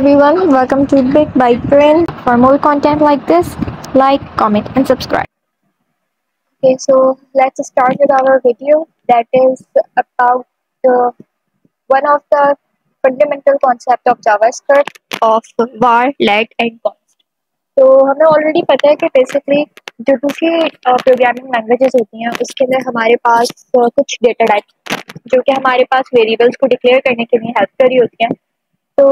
everyone, welcome to Big Bite Brain. For more content like this, like, comment, and subscribe. Okay, so let's start with our video that is about one of the fundamental concept of JavaScript of var, let and const. तो हमें already पता है कि basically जो दूसरी programming languages होती हैं उसके अंदर हमारे पास कुछ डेटा टाइप जो कि हमारे पास वेरिएबल्स को डिक्लेयर करने के लिए हेल्प कर रही होती हैं। तो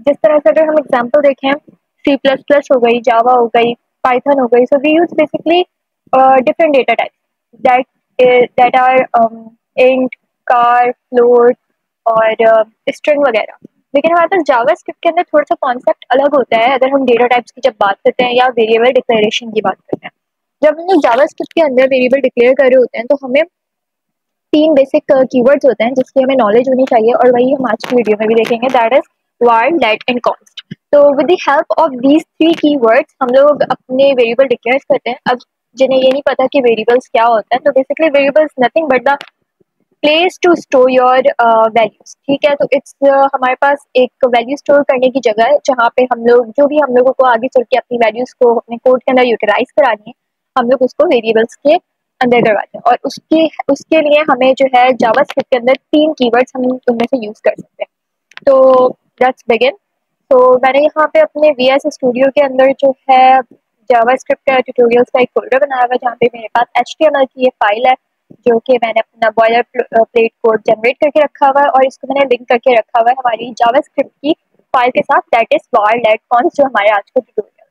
जिस तरह से अगर हम एग्जांपल देखें सी प्लस प्लस हो गई, जावा हो गई, पाइथन हो गई, so we use basically different data types that are int, car, float और string वगैरह। लेकिन हमारे पास जावास्क्रिप्ट के अंदर थोड़ा सा कॉन्सेप्ट अलग होता है अगर हम डेटा टाइप्स की जब बात करते हैं या वेरिएबल डिक्लेरेशन की बात करते हैं। जब हम लोग जावास्क्रिप्ट के अंदर वेरिएबल डिक्लेयर कर रहे होते हैं तो हमें तीन बेसिक कीवर्ड्स होते हैं जिसकी हमें नॉलेज होनी चाहिए और वही हम आज की वीडियो में भी देखेंगे, that is var, let and const। तो with the help of these three keywords हम लोग अपने वेरिएबल डिक्लेयर करते हैं। अब जिन्हें ये नहीं पता कि वेरिएबल्स क्या होता है, तो basically variables nothing but the place to store your values. ठीक है, तो इट्स हमारे पास एक वैल्यू स्टोर करने की जगह है जहाँ पे हम लोग जो भी हम लोगों को आगे चल के अपनी वैल्यूज को अपने कोड के अंदर यूटिलाइज करानी है हम लोग उसको वेरिएबल्स के अंदर करवाते हैं। और उसके लिए हमें जो है जावास्क्रिप्ट के अंदर तीन कीवर्ड्स हम उनमें से यूज कर सकते हैं। तो लेट्स बिगिन। तो मैंने यहाँ पे अपने VS स्टूडियो के अंदर जो है जावास्क्रिप्ट का ट्यूटोरियल्स का एक फोल्डर बनाया हुआ है जहाँ पे मेरे पास HTML की ये फाइल है जो कि मैंने अपना बॉयलर प्लेट कोड जनरेट करके रखा हुआ है और इसको मैंने लिंक करके रखा हुआ है हमारी जावास्क्रिप्ट की फाइल के साथ, that is var, let, const, जो हमारे आज का ट्यूटोरियल।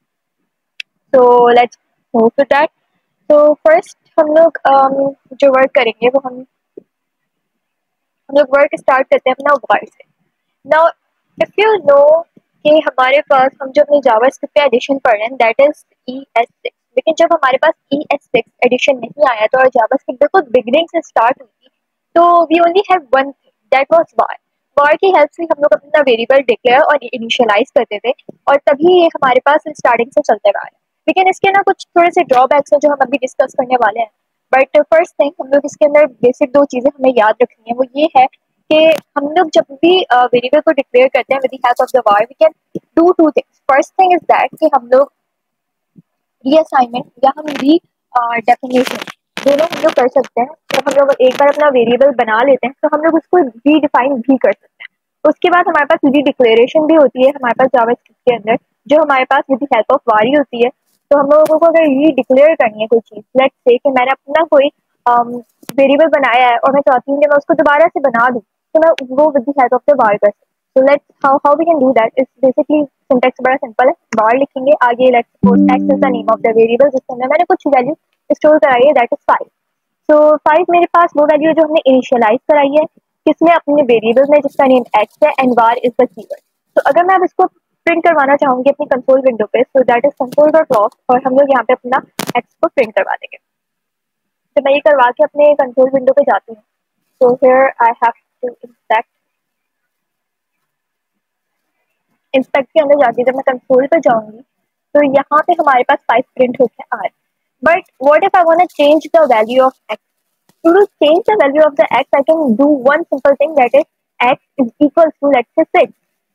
तो लेट्स मूव टू दैट। तो फर्स्ट हम लोग जो वर्क करेंगे वो हम लोग वर्क स्टार्ट करते हैं अपना var से। नाउ इफ यू नो कि हमारे पास हम जो अपनी जावास्क्रिप्ट पे एडिशन पढ़ रहे हैं दैट इज ES6, लेकिन जब हमारे पास ES6 एडिशन नहीं आया तो और जावास्क्रिप्ट बिल्कुल बिगिनिंग से स्टार्ट हुई थी, तो we only have one thing that was var। var की हेल्प से हम लोग अपना वेरिएबल डिक्लेयर और इनिशियलाइज करते थे और तभी ये हमारे पास स्टार्टिंग से चलते रहा है। लेकिन इसके ना कुछ थोड़े से ड्रॉबैक्स हैं जो हम अभी डिस्कस करने वाले हैं। बट फर्स्ट थिंग हम लोग इसके अंदर बेसिक दो चीज़ें हमें याद रखनी है, वो ये है कि हम लोग जब भी वेरिएबल को डिक्लेयर करते हैं with the help of the var we can do two things. First thing is that कि हम लोग रीअसाइनमेंट या हम री डेफिनेशन दोनों हम लोग कर सकते हैं। जब हम लोग एक बार अपना वेरिएबल बना लेते हैं तो हम लोग उसको रीडिफाइन भी कर सकते हैं। उसके बाद हमारे पास री डिक्लेरेशन भी होती है हमारे पास जावास्क्रिप्ट के अंदर जो हमारे पास with the help of var ही होती है। तो हम लोगों को अगर री डिक्लेयर करनी है कोई चीज़, लेट्स से कि मैंने अपना कोई वेरिएबल बनाया है और मैं चाहती हूँ कि मैं उसको दोबारा से बना दूँ, तो मैं वो with the help of the var कर सकती हूँ। So let's how we can do that is basically syntax बड़ा सिंपल है। var लिखेंगे, आगे let's suppose x is the name of the variable जिसके अंदर मैंने कुछ वैल्यू स्टोर कराई है, दैट इज 5। सो 5 मेरे पास वो वैल्यू है जो हमने इनिशियलाइज कराई है किसमें, अपने वेरिएबल में जिसका नेम x है and var is the keyword. तो अगर मैं अब इसको प्रिंट करवाना चाहूंगी अपनी कंसोल विंडो पे, सो दैट इज console.log और हम लोग यहाँ पे अपना x को प्रिंट करवा देंगे। तो मैं ये करवा के अपने कंसोल विंडो पे जाती हूँ। So here I have to inspect के अंदर जाके जब मैं कंसोल पे जाऊंगी तो यहाँ पे हमारे पास 5 प्रिंट होके आ रहे। But what if I want to change the value of x? To change the value of the x I can do one simple thing that is x is equal to let's say 6।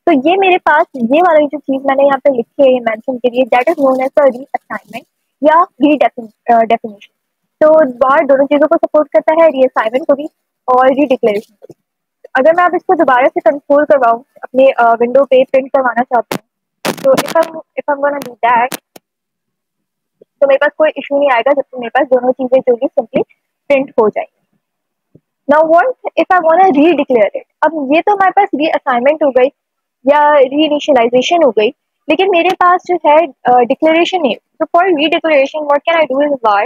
तो ये मेरे पास ये वाली जो चीज मैंने यहाँ पे लिखी है मेंशन के लिए, that is known as the reassignment या रीडेफिनेशन। तो var दोनों चीजों को सपोर्ट करता है, रीअसाइनमेंट को भी और रीडिक्लेरेशन को भी। अगर मैं अब इसको दोबारा से कंसोल करवाऊँ अपने विंडो पे प्रिंट करवाना चाहती हूँ, तो if I am gonna do that तो मेरे पास कोई इशू नहीं आएगा जब तक मेरे पास दोनों चीजें जो है सिंपली प्रिंट हो जाएंगी। Now what if I want to redeclare it? अब ये तो हमारे पास रीअसाइनमेंट हो गई या रीइनिशियलाइजेशन हो गई, लेकिन मेरे पास जो है डिक्लेरेशन नहीं। तो for redeclaration what can I do is var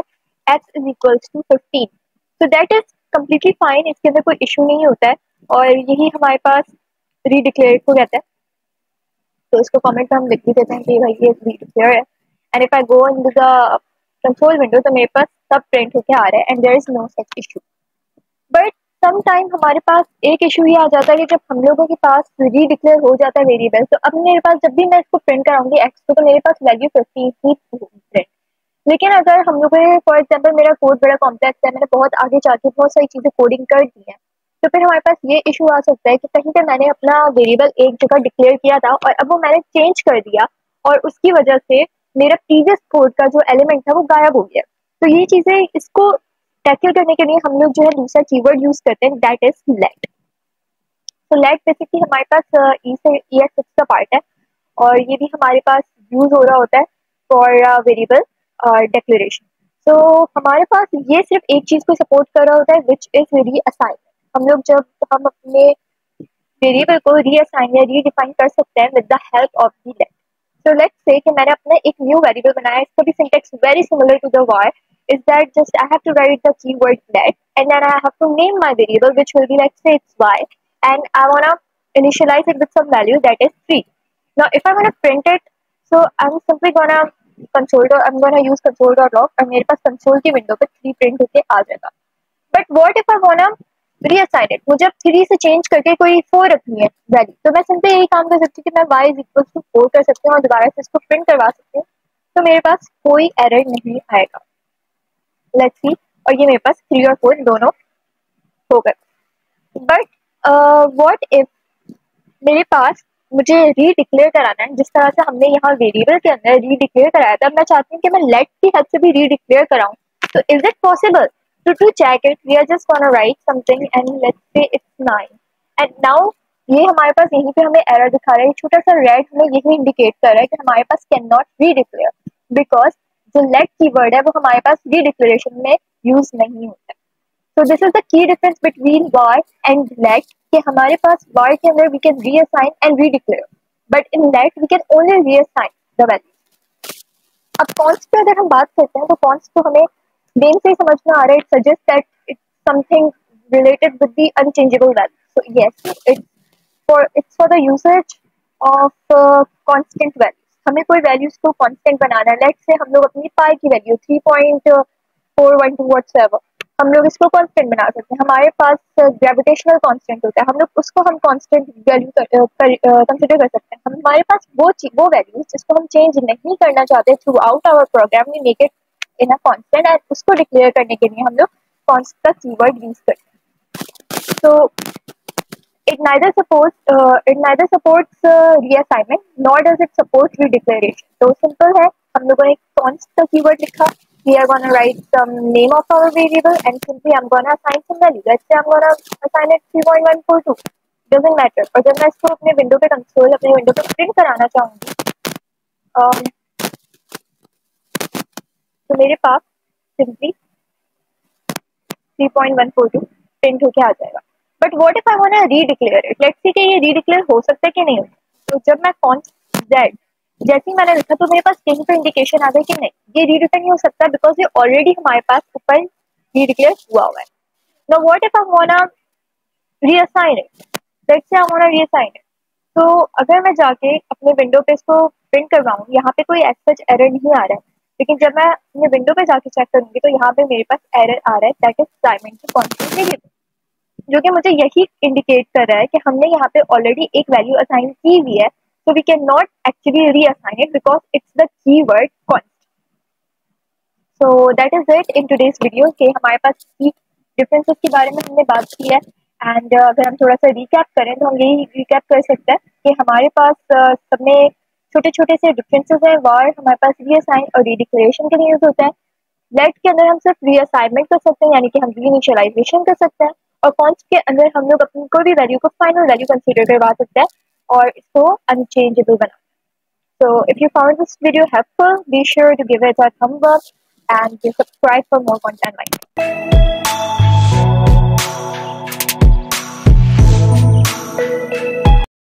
x is equals to 15। So that is completely fine, इसके अंदर कोई इशू नहीं होता है और यही हमारे पास रीडिक्लेयर को कहता है। तो इसको कमेंट में हम लिख भी देते हैं कि भाई ये रीडिक्लेयर है। And if I go into the console window तो मेरे पास सब प्रिंट होके आ रहा है and there is no such issue. But some time हमारे पास एक इशू ये आ जाता है कि जब हम लोगों के पास रीडिक्लेयर हो जाता है वेरिएबल, तो अब मेरे पास जब भी मैं इसको प्रिंट कराऊंगी एक्स को तो मेरे पास वैल्यू 15 ही प्रिंट। लेकिन अगर हम लोग फॉर एग्जाम्पल मेरा कोड बड़ा कॉम्प्लेक्स है, मैंने बहुत आगे जाके बहुत सारी चीज़ें कोडिंग कर दी है, तो फिर हमारे पास ये इशू आ सकता है कि कहीं पे मैंने अपना वेरिएबल एक जगह डिक्लेयर किया था और अब वो मैंने चेंज कर दिया और उसकी वजह से मेरा प्रीवियस कोड का जो एलिमेंट था वो गायब हो गया। तो ये चीजें, इसको टैकल करने के लिए हम लोग जो है दूसरा कीवर्ड यूज करते हैं, दैट इज लेट। तो लेट बेसिकली हमारे पास ई से ई एस का पार्ट है और ये भी हमारे पास यूज हो रहा होता है फॉर वेरिएबल डिक्लेरेशन। तो हमारे पास ये सिर्फ एक चीज को सपोर्ट कर रहा होता है, विच इज रीअसाइनमेंट। हम लोग जब हम अपने वेरिएबल को रीअसाइन या रीडिफाइन कर सकते हैं with the help of the let. So let's say कि मैंने अपना एक न्यू वेरिएबल बनाया, इसका भी syntax very similar to the var, is that just I have to write the keyword let and then I have to name my variable, which will be, let's say it's y, and I wanna initialize it with some value that is 3. Now if I wanna print it, so I'm simply gonna I'm gonna use console.log और मेरे पास console की window पे 3 print होके आ जाएगा। But what if I वांना reassign it, मुझे अब 3 से चेंज करके कोई 4 रखनी है वैल्यू, तो मैं सिंपली यही काम कर सकती हूँ कि मैं y इज इक्वल टू 4 कर सकती हूँ और दोबारा से इसको प्रिंट करवा सकती हूँ, तो मेरे पास कोई एरर नहीं आएगा। लेट्स सी, और ये मेरे पास 3 और 4 दोनों हो गए। बट व्हाट इफ मेरे पास मुझे रीडिक्लेयर कराना है, जिस तरह से हमने यहाँ वेरिएबल के अंदर रीडिक्लेयर कराया था, मैं चाहती हूँ कि मैं लेट की हेल्प से भी रीडिक्लेयर कराऊँ। तो is it possible? To check it, we are just gonna write something and let's say it's 9 and now ये हमारे पास यहीं पे हमें एरर दिखा रहा है, छोटा सा रेड हमें यही इंडिकेट कर रहा है कि हमारे पास कैन नॉट रीडिक्लेयर, बिकॉज जो लेट कीवर्ड है वो हमारे पास रीडिक्लेरेशन में यूज नहीं होता है। So this is the key difference between var and let, कि हमारे पास var के अंदर we can reassign and redeclare, but in let we can only reassign the value। अब कॉन्स्ट पे अगर हम बात करते हैं तो कॉन्स्ट तो हमें नेम से ही समझ में आ रहा है, it suggest that it's something related with the unchangeable value. So yes, it's for the usage of constant values. हमें कोई वैल्यूज को कांस्टेंट बनाना है, लेट्स से हम लोग अपनी पाई की वैल्यू 3.412 व्हाटसएवर, हम लोग इसको कांस्टेंट बना सकते हैं। हमारे पास ग्रेविटेशनल कांस्टेंट होता है, हम लोग उसको हम कांस्टेंट वैल्यू कंसिडर कर सकते हैं। हमारे पास वो वैल्यूज जिसको हम चेंज नहीं करना चाहते throughout our program, we make it in a constant and उसको डिक्लेयर करने के लिए हम लोग कॉन्स्ट का कीवर्ड यूज करते हैं। तो it neither supports reassignment nor does it support redeclaration। तो सिंपल है, हम लोगों ने const का कीवर्ड लिखा, we are gonna write some name of our variable and simply I'm gonna assign some value, let's say I'm gonna assign it 3.142, doesn't matter। और जब मैं इसको अपने विंडो पे कंसोल अपने विंडो पे प्रिंट कराना चाहूंगी तो मेरे पास सिंपली 3.142 प्रिंट होके आ जाएगा। But what if I want to redeclare it, let's see कि ये रीडिक्लेयर हो सकता है कि नहीं। तो जब मैं कॉन्स्ट z जैसे ही मैंने लिखा तो मेरे पास कहीं पर इंडिकेशन आ गई कि नहीं, ये रीडिक्लेयर नहीं हो सकता बिकॉज ये ऑलरेडी हमारे पास ऊपर रीडिक्लेयर हुआ हुआ है। Now what if I want to reassign it, let's say I want to reassign it, तो अगर मैं जाके अपने विंडो पे इसको प्रिंट करवाऊँ, यहाँ पे कोई ऐसा सच एरर नहीं आ रहा है, लेकिन जब मैं अपने विंडो पे जाके चेक करूंगी तो यहाँ पे मेरे पास एरर आ रहा है, that is dimension constant variable, जो कि मुझे यही इंडिकेट कर रहा है कि हमने यहाँ पे ऑलरेडी एक वैल्यू असाइन की हुई है, so we cannot actually reassign it because it's the keyword const। So that is it in today's video कि हमारे पास की डिफरेंसेस के बारे में हमने बात की है। एंड अगर हम थोड़ा सा रिकैप करें तो हम यही रिकैप कर सकते हैं कि हमारे पास सब में छोटे छोटे से डिफरेंसेस हैं। वार हमारे पास रीअसाइन और रीडिक्लेरेशन के लिए यूज होता है, लेट के अंदर हम सिर्फ रीअसाइनमेंट कर सकते हैं यानी कि हम रीइनिशियलाइजेशन कर सकते हैं, और कॉन्स्ट के अंदर हम लोग अपनी कोई भी वैल्यू को फाइनल वैल्यू कंसीडर करवा सकते हैं और इसको अनचेंजेबल बना। So if you found this video helpful, be sure to give it a thumbs up and subscribe for more content like this।